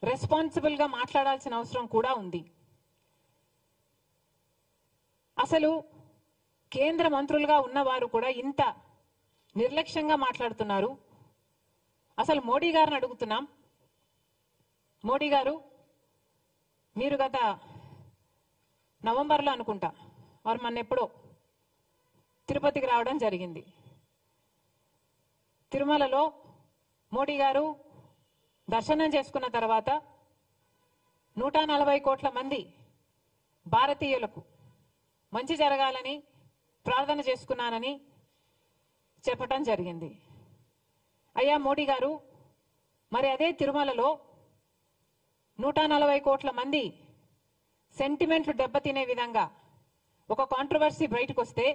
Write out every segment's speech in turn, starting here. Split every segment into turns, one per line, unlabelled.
Responsible గా మాట్లాడాల్సిన అవసరం కూడా ఉంది. అసలు కేంద్ర మంత్రులుగా ఉన్నవారు కూడా ఇంత నిర్లక్ష్యంగా మాట్లాడుతున్నారు. అసలు మోడీ గారిని అడుగుతున్నాం, మోడీ గారు మీరు గత నవంబర్లో అనుకుంటా వారు మొన్న ఎప్పుడో తిరుపతికి రావడం జరిగింది. తిరుమలలో మోడీ గారు దర్శనం చేసుకున్న తర్వాత 140 కోట్ల మంది భారతీయులకు మంచి జరగాలని ప్రార్థన చేసుకున్నానని చెప్పటం జరిగింది. అయ్యా మోడీ గారు, మరి అదే తిరుమలలో 140 కోట్ల మంది సెంటిమెంట్లు దెబ్బతినే విధంగా ఒక కాంట్రవర్సీ బయటకు వస్తే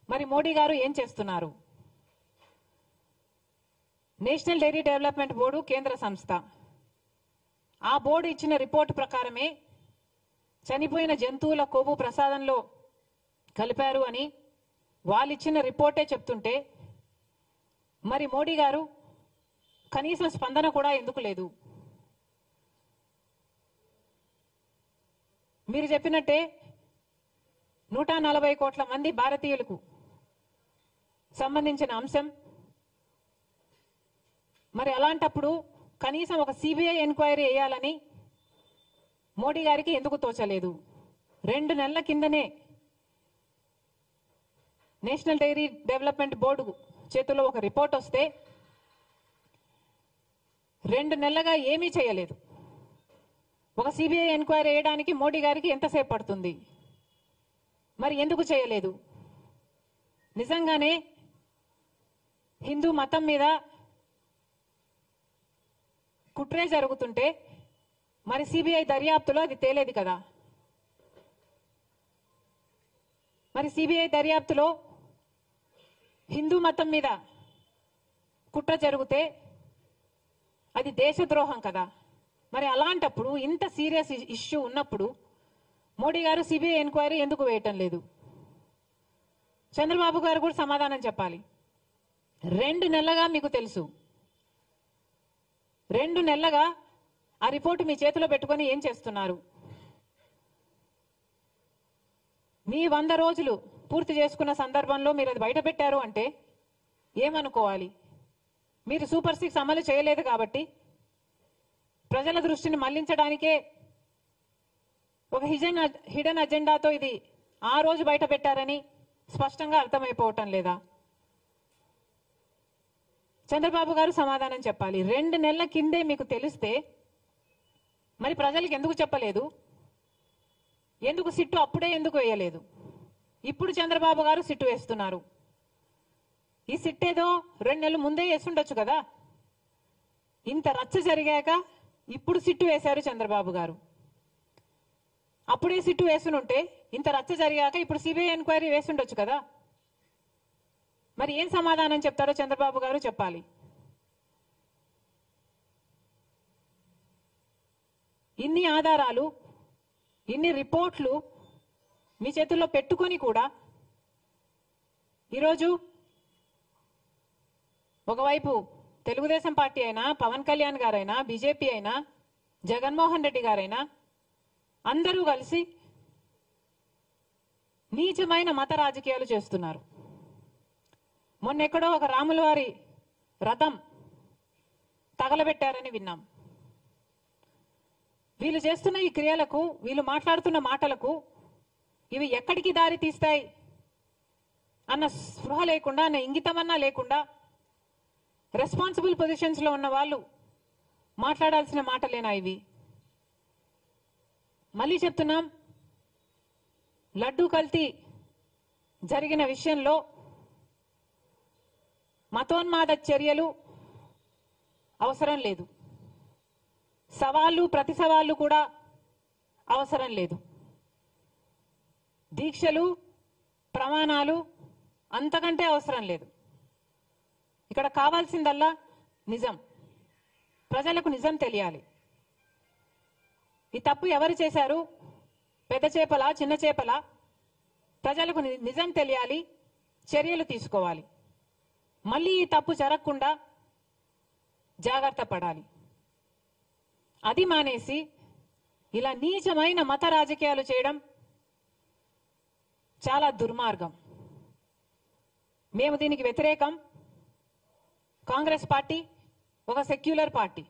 మరి మోడీ గారు ఏం చేస్తున్నారు? నేషనల్ డైరీ డెవలప్మెంట్ బోర్డు కేంద్ర సంస్థ. ఆ బోర్డు ఇచ్చిన రిపోర్టు ప్రకారమే చనిపోయిన జంతువుల కొవ్వు ప్రసాదంలో కలిపారు అని వాళ్ళు ఇచ్చిన రిపోర్టే చెప్తుంటే మరి మోడీ గారు కనీసం స్పందన కూడా ఎందుకు లేదు? మీరు చెప్పినట్టే 140 కోట్ల మంది భారతీయులకు సంబంధించిన అంశం. మరి అలాంటప్పుడు కనీసం ఒక సిబిఐ ఎంక్వైరీ వేయాలని మోడీ గారికి ఎందుకు తోచలేదు? 2 నెలల కిందనే నేషనల్ డైరీ డెవలప్మెంట్ బోర్డు చేతుల్లో ఒక రిపోర్ట్ వస్తే 2 నెలలుగా ఏమీ చేయలేదు. ఒక సిబిఐ ఎంక్వైరీ వేయడానికి మోడీ గారికి ఎంతసేపు పడుతుంది? మరి ఎందుకు చేయలేదు? నిజంగానే హిందూ మతం మీద కుట్రే జరుగుతుంటే మరి సిబిఐ దర్యాప్తులో అది తేలేది కదా? మరి సిబిఐ దర్యాప్తులో హిందూ మతం మీద కుట్ర జరిగితే అది దేశద్రోహం కదా? మరి అలాంటప్పుడు ఇంత సీరియస్ ఇష్యూ ఉన్నప్పుడు మోడీ గారు సిబిఐ ఎంక్వైరీ ఎందుకు వేయటం లేదు? చంద్రబాబు గారు కూడా సమాధానం చెప్పాలి. 2 నెలలుగా మీకు తెలుసు, 2 నెలలుగా ఆ రిపోర్టు మీ చేతిలో పెట్టుకొని ఏం చేస్తున్నారు? మీ 100 రోజులు పూర్తి చేసుకున్న సందర్భంలో మీరు అది బయట పెట్టారు అంటే ఏమనుకోవాలి? మీరు సూపర్ 6 అమలు చేయలేదు కాబట్టి ప్రజల దృష్టిని మళ్లించడానికే ఒక హిడెన్ అజెండాతో ఇది ఆ రోజు బయట పెట్టారని స్పష్టంగా అర్థమైపోవటం లేదా? చంద్రబాబు గారు సమాధానం చెప్పాలి. 2 నెలల కిందే మీకు తెలిస్తే మరి ప్రజలకు ఎందుకు చెప్పలేదు? ఎందుకు సిట్టు అప్పుడే ఎందుకు వేయలేదు? ఇప్పుడు చంద్రబాబు గారు సిట్టు వేస్తున్నారు. ఈ సిట్టేదో 2 నెలలు ముందే వేస్తుండొచ్చు కదా? ఇంత రచ్చ జరిగాక ఇప్పుడు సిట్టు వేశారు చంద్రబాబు గారు. అప్పుడే సిట్టు వేసునుంటే ఇంత రచ్చ జరిగాక ఇప్పుడు సిబిఐ ఎంక్వైరీ వేస్తుండొచ్చు కదా? మరి ఏం సమాధానం చెప్తారో చంద్రబాబు గారు చెప్పాలి. ఇన్ని ఆధారాలు, ఇన్ని రిపోర్ట్లు మీ చేతుల్లో పెట్టుకొని కూడా ఈరోజు ఒకవైపు తెలుగుదేశం పార్టీ అయినా, పవన్ కళ్యాణ్ గారైనా, బీజేపీ అయినా, జగన్మోహన్ రెడ్డి గారైనా అందరూ కలిసి నీచమైన మత రాజకీయాలు చేస్తున్నారు. మొన్నెక్కడో ఒక రాముల వారి రథం తగలబెట్టారని విన్నాం. వీళ్ళు చేస్తున్న ఈ క్రియలకు, వీళ్ళు మాట్లాడుతున్న మాటలకు ఇవి ఎక్కడికి దారి తీస్తాయి అన్న స్పృహ లేకుండా, అన్న ఇంగితమన్నా లేకుండా రెస్పాన్సిబుల్ పొజిషన్స్ లో ఉన్న వాళ్ళు మాట్లాడాల్సిన మాటలేనా ఇవి? మళ్ళీ చెప్తున్నాం, లడ్డూ కల్తీ జరిగిన విషయంలో మతోన్మాద చర్యలు అవసరం లేదు, సవాళ్లు ప్రతి సవాళ్లు కూడా అవసరం లేదు, దీక్షలు ప్రమాణాలు అంతకంటే అవసరం లేదు. ఇక్కడ కావాల్సిందల్లా నిజం. ప్రజలకు నిజం తెలియాలి. ఈ తప్పు ఎవరు చేశారు, పెద్ద చేపలా చిన్న చేపలా, ప్రజలకు నిజం తెలియాలి, చర్యలు తీసుకోవాలి. మళ్ళీ ఈ తప్పు జరగకుండా జాగ్రత్త పడాలి. అది మానేసి ఇలా నీచమైన మత రాజకీయాలు చేయడం చాలా దుర్మార్గం. మేము దీనికి వ్యతిరేకం. కాంగ్రెస్ పార్టీ ఒక సెక్యులర్ పార్టీ.